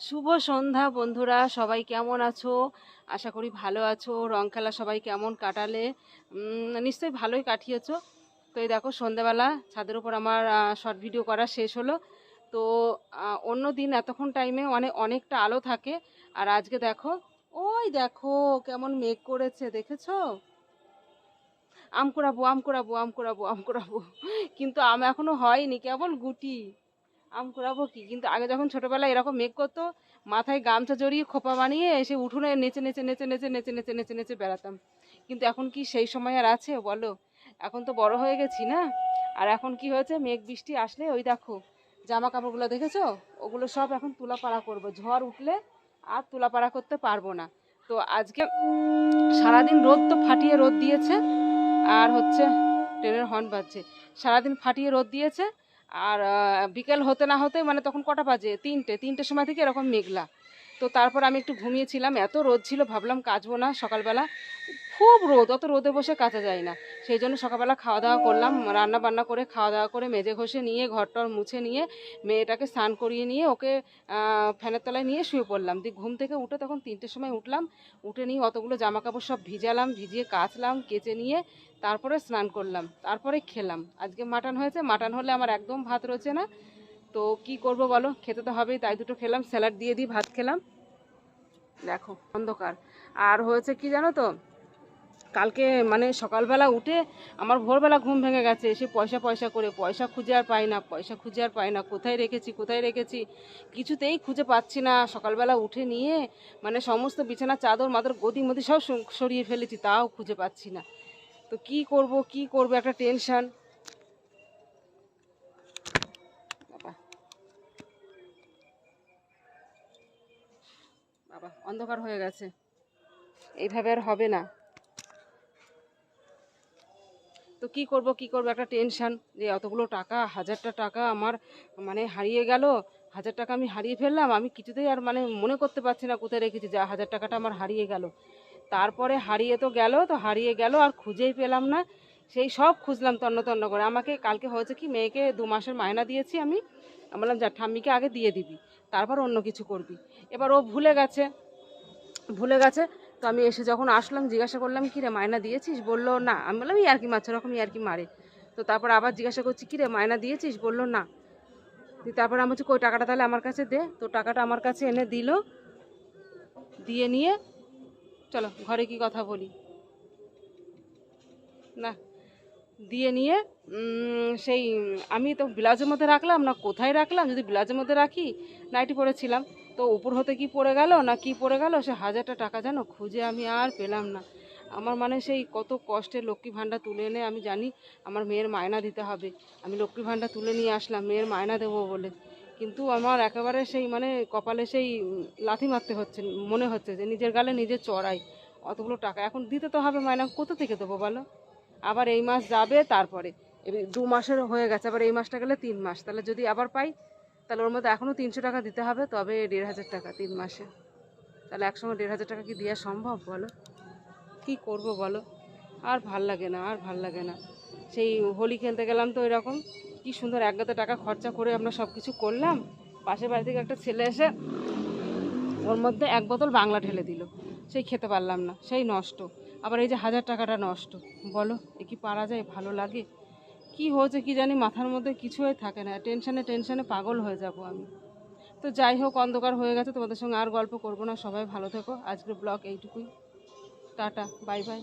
শুভ সন্ধ্যা বন্ধুরা, সবাই কেমন আছো? আশা করি ভালো আছো। রং খেলা সবাই কেমন কাটালে? নিশ্চয়ই ভালোই কাটিয়েছো। তো এই দেখো সন্ধ্যাবেলা ছাদের উপর আমার শর্ট ভিডিও করা শেষ হলো। তো অন্য দিন এতক্ষণ টাইমে অনেকটা আলো থাকে, আর আজকে দেখো, ওই দেখো কেমন মেঘ করেছে, দেখেছো? আম কুড়াবো, আম কুড়াবো, আম কুড়াবো, আম কুড়াবো, কিন্তু আম এখনো হয়নি, কেবল গুটি। আম কুড়াবো কি? কিন্তু আগে যখন ছোটবেলায় এরকম মেঘ করতো, মাথায় গামছা জড়িয়ে খোপা বানিয়ে এসে উঠোনে নেচে নেচে নেচে নেচে নেচে নেচে নেচে নেচে বেড়াতাম। কিন্তু এখন কি সেই সময় আর আছে বলো? এখন তো বড় হয়ে গেছি না। আর এখন কি হয়েছে, মেঘ বৃষ্টি আসলে ওই দেখো জামা কাপড়গুলো দেখেছো, ওগুলো সব এখন তুলাপাড়া করবো। ঝড় উঠলে আর তুলাপাড়া করতে পারবো না। তো আজকে সারাদিন রোদ তো ফাটিয়ে রোদ দিয়েছে, আর হচ্ছে ট্রেনের হর্ন বাজছে। সারাদিন ফাটিয়ে রোদ দিয়েছে, আর বিকেল হতে না হতে মানে তখন কটা বাজে, তিনটের সময় থেকে এরকম মেঘলা। তো তারপর আমি একটু ঘুমিয়েছিলাম, এত রোদ ছিল ভাবলাম কাচবো না সকালবেলা। খুব রোদ, অত রোদে বসে কাচা যায় না। সেই জন্য সকালবেলা খাওয়া দাওয়া করলাম, রান্না বান্না করে খাওয়া দাওয়া করে মেজে ঘষে নিয়ে ঘরটর মুছে নিয়ে মেয়েটাকে স্নান করিয়ে নিয়ে ওকে ফ্যানের তলায় নিয়ে শুয়ে পড়লাম। দিয়ে ঘুম থেকে উঠে তখন 3টের সময় উঠলাম। উঠে নিয়ে অতগুলো জামা কাপড় সব ভিজালাম, ভিজিয়ে কাচলাম, কেচে নিয়ে তারপরে স্নান করলাম, তারপরে খেলাম। আজকে মাটন হয়েছে, মাটন হলে আমার একদম ভাত রয়েছে না। তো কি করব বলো, খেতে তো হবেই, তাই দুটো খেলাম, স্যালাড দিয়ে দিই ভাত খেলাম। দেখো অন্ধকার। আর হয়েছে কি জানো তো, কালকে মানে সকালবেলা উঠে আমার ভোরবেলা ঘুম ভেঙে গেছে, এসে পয়সা পয়সা করে পয়সা খুঁজে আর পাই না, পয়সা খুঁজে আর পাই না, কোথায় রেখেছি কোথায় রেখেছি কিছুতেই খুঁজে পাচ্ছি না। সকালবেলা উঠে নিয়ে মানে সমস্ত বিছানা চাদর মাদর গদি মদি সব সরিয়ে ফেলেছি, তাও খুঁজে পাচ্ছি না। তো কি করব কি করব, একটা টেনশন। বাবা, বাবা অন্ধকার হয়ে গেছে, এইভাবে আর হবে না। তো কি করব কি করব, একটা টেনশন যে অতগুলো টাকা, 1000টা টাকা আমার মানে হারিয়ে গেল। 1000 টাকা আমি হারিয়ে ফেললাম, আমি কিছুতেই আর মানে মনে করতে পারছি না কোথায় রেখেছি, যা 1000 টাকাটা আমার হারিয়ে গেল। তারপরে হারিয়ে তো গেল, তো হারিয়ে গেল আর খুঁজেই পেলাম না। সেই সব খুঁজলাম তন্ন তন্ন করে। আমাকে কালকে হয়েছে কি, মেয়েকে 2 মাসের মায়না দিয়েছি আমি। আমি বললাম যা ঠাম্মিকে আগে দিয়ে দিবি, তারপর অন্য কিছু করবি। এবার ও ভুলে গেছে। তো আমি এসে যখন আসলাম জিজ্ঞাসা করলাম, কী রে মায়না দিয়েছিস? বললো না। আমি বললাম ইয়ার্কি মারছে, ওরকম ইয়ার্কি মারে। তো তারপর আবার জিজ্ঞাসা করছি, কী রে মায়না দিয়েছিস? বললো না। তারপরে আমি বলছি কই টাকাটা তাহলে আমার কাছে দে। তো টাকাটা আমার কাছে এনে দিল, দিয়ে নিয়ে চলো ঘরে কি কথা বলি না, দিয়ে নিয়ে সেই আমি তো ব্লাউজের মধ্যে রাখলাম না কোথায় রাখলাম, যদি ব্লাউজের মধ্যে রাখি, নাইটি পরেছিলাম, তো উপর হতে কি পড়ে গেল না কি পড়ে গেল, সে 1000টা টাকা যেন খুঁজে আমি আর পেলাম না। আমার মানে সেই কত কষ্টে লক্ষ্মী ভাণ্ডার তুলে এনে, আমি জানি আমার মেয়ের মায়না দিতে হবে, আমি লক্ষ্মী ভাণ্ডার তুলে নিয়ে আসলাম মেয়ের মায়না দেবো বলে। কিন্তু আমার একেবারে সেই মানে কপালে সেই লাথি মারতে হচ্ছে, মনে হচ্ছে যে নিজের গালে নিজে চড়াই। অতগুলো টাকা এখন দিতে তো হবে, মায়না কোথা থেকে দেবো বলো? আবার এই মাস যাবে, তারপরে এবার 2 মাসের হয়ে গেছে, আবার এই মাসটা গেলে 3 মাস, তাহলে যদি আবার পাই তাহলে ওর মধ্যে এখনও 300 টাকা দিতে হবে, তবে 1500 টাকা 3 মাসে। তাহলে একসঙ্গে 1500 টাকা কি দেওয়া সম্ভব বলো? কি করব বলো? আর ভাল লাগে না, আর ভাল লাগে না। সেই হোলি খেলতে গেলাম তো এরকম, কি সুন্দর একগাদা টাকা খরচা করে আমরা সব কিছু করলাম। পাশের বাড়ি থেকে একটা ছেলে এসে ওর মধ্যে 1 বোতল বাংলা ঢেলে দিল, সেই খেতে পারলাম না, সেই নষ্ট। আবার এই যে 1000 টাকাটা নষ্ট। বলো এ কি পারা যায়? ভালো লাগে? কি হয়েছে কি জানি, মাথার মধ্যে কিছুই থাকে না, টেনশনে টেনশনে পাগল হয়ে যাব আমি। তো যাই হোক, অন্ধকার হয়ে গেছে, তোমাদের সঙ্গে আর গল্প করব না। সবাই ভালো থেকো, আজকের ব্লগ এইটুকুই। Tata, bye bye.